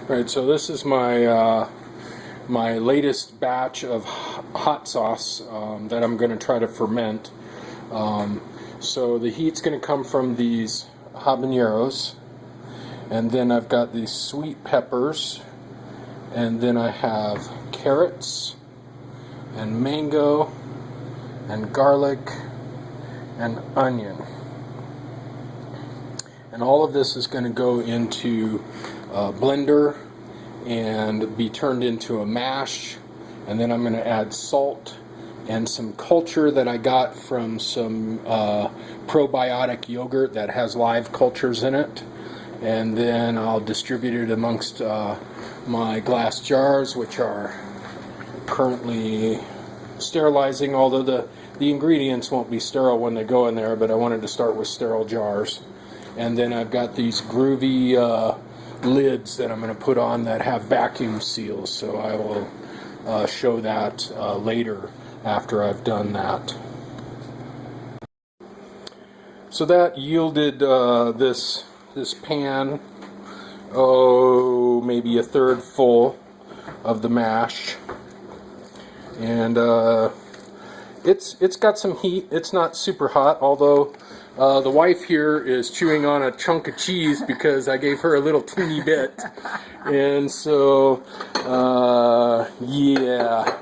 Right, so this is my my latest batch of hot sauce that I'm going to try to ferment. So the heat's going to come from these habaneros, and then I've got these sweet peppers, and then I have carrots and mango and garlic and onion. And all of this is going to go into a blender and be turned into a mash, and then I'm going to add salt and some culture that I got from some probiotic yogurt that has live cultures in it, and then I'll distribute it amongst my glass jars, which are currently sterilizing, although the ingredients won't be sterile when they go in there, but I wanted to start with sterile jars. And then I've got these groovy lids that I'm going to put on that have vacuum seals, so I will show that later after I've done that. So that yielded this pan, maybe a third full of the mash, and it's got some heat. It's not super hot, although the wife here is chewing on a chunk of cheese because I gave her a little teeny bit. And so, yeah,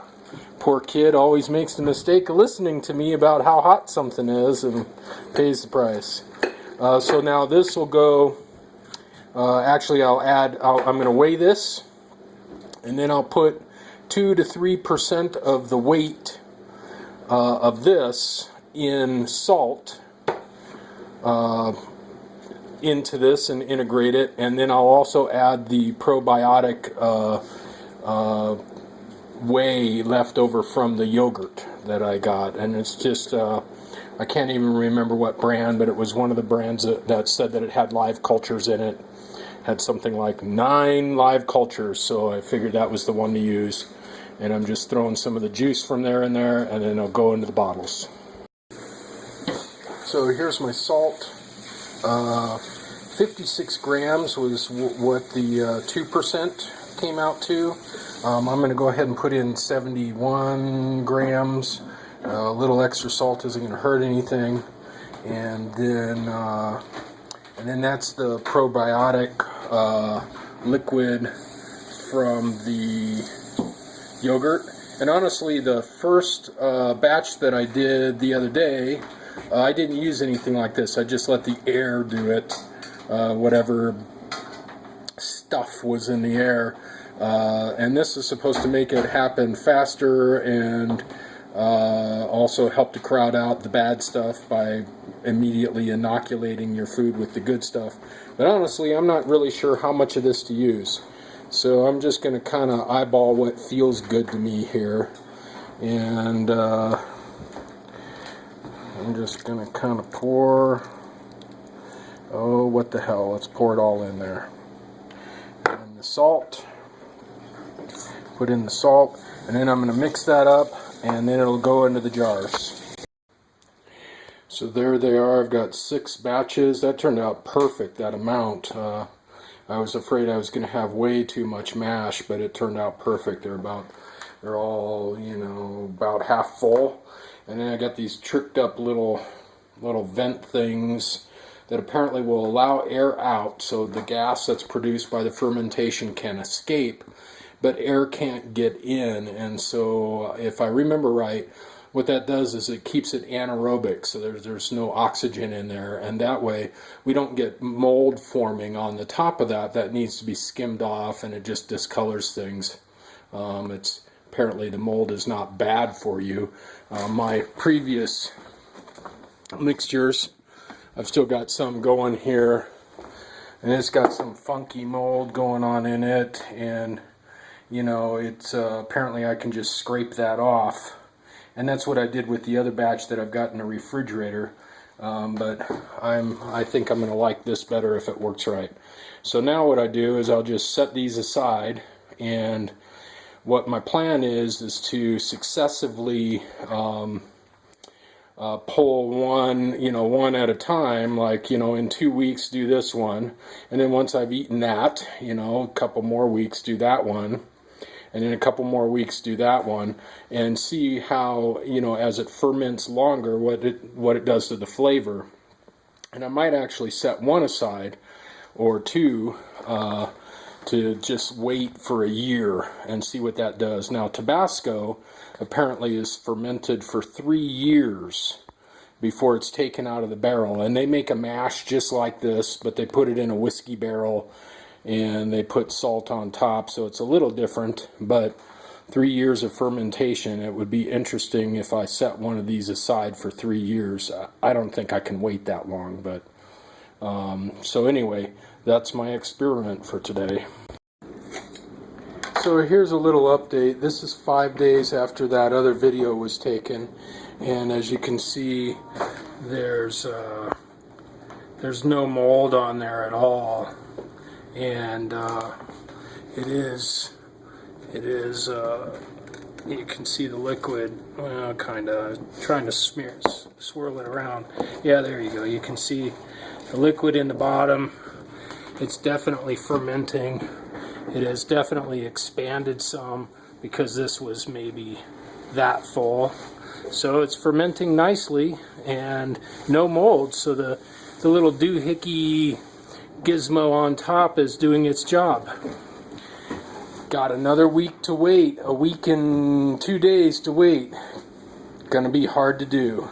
poor kid always makes the mistake of listening to me about how hot something is and pays the price. So now this will go, actually I'm going to weigh this, and then I'll put 2 to 3% of the weight of this in salt into this and integrate it, and then I'll also add the probiotic whey left over from the yogurt that I got, and it's just I can't even remember what brand, but it was one of the brands that said that it had live cultures in it. Had something like 9 live cultures, so I figured that was the one to use, and I'm just throwing some of the juice from there in there, and then it'll go into the bottles. So here's my salt. 56 grams was what the 2% came out to. I'm going to go ahead and put in 71 grams. A little extra salt isn't going to hurt anything. And then that's the probiotic liquid from the yogurt. And honestly, the first batch that I did the other day, I didn't use anything like this. I just let the air do it. Whatever stuff was in the air. And this is supposed to make it happen faster and also help to crowd out the bad stuff by immediately inoculating your food with the good stuff. But honestly, I'm not really sure how much of this to use. So I'm just going to kind of eyeball what feels good to me here. And I'm just going to kind of pour, what the hell, let's pour it all in there. And the salt, put in the salt, and then I'm going to mix that up, and then it'll go into the jars. So there they are. I've got 6 batches. That turned out perfect, that amount. I was afraid I was going to have way too much mash, but it turned out perfect. They're all, about half full. And then I got these tricked up little vent things that apparently will allow air out, so the gas that's produced by the fermentation can escape, but air can't get in. And so if I remember right, what that does is it keeps it anaerobic, so there's no oxygen in there, and that way we don't get mold forming on the top of that needs to be skimmed off, and it just discolors things. It's apparently the mold is not bad for you. My previous mixtures, I've still got some going here, and it's got some funky mold going on in it, and it's apparently I can just scrape that off. And that's what I did with the other batch that I've got in the refrigerator. But I think I'm going to like this better if it works right. So now what I do is I'll just set these aside, and what my plan is to successively pull one at a time, like, in 2 weeks do this one, and then once I've eaten that, a couple more weeks do that one, and then a couple more weeks do that one, and see how, as it ferments longer, what it does to the flavor. And I might actually set one aside or two to just wait for a year and see what that does. Now, Tabasco apparently is fermented for 3 years before it's taken out of the barrel. And they make a mash just like this, but they put it in a whiskey barrel and they put salt on top, so it's a little different. But 3 years of fermentation, it would be interesting if I set one of these aside for 3 years. I don't think I can wait that long, but so anyway, that's my experiment for today. So here's a little update. This is 5 days after that other video was taken, and as you can see, there's no mold on there at all, and it is you can see the liquid, kind of trying to swirl it around. Yeah, there you go. You can see the liquid in the bottom. It's definitely fermenting. It has definitely expanded some because this was maybe that full. So it's fermenting nicely and no mold. So the little doohickey gizmo on top is doing its job. Got another week to wait. A week and 2 days to wait. Gonna be hard to do.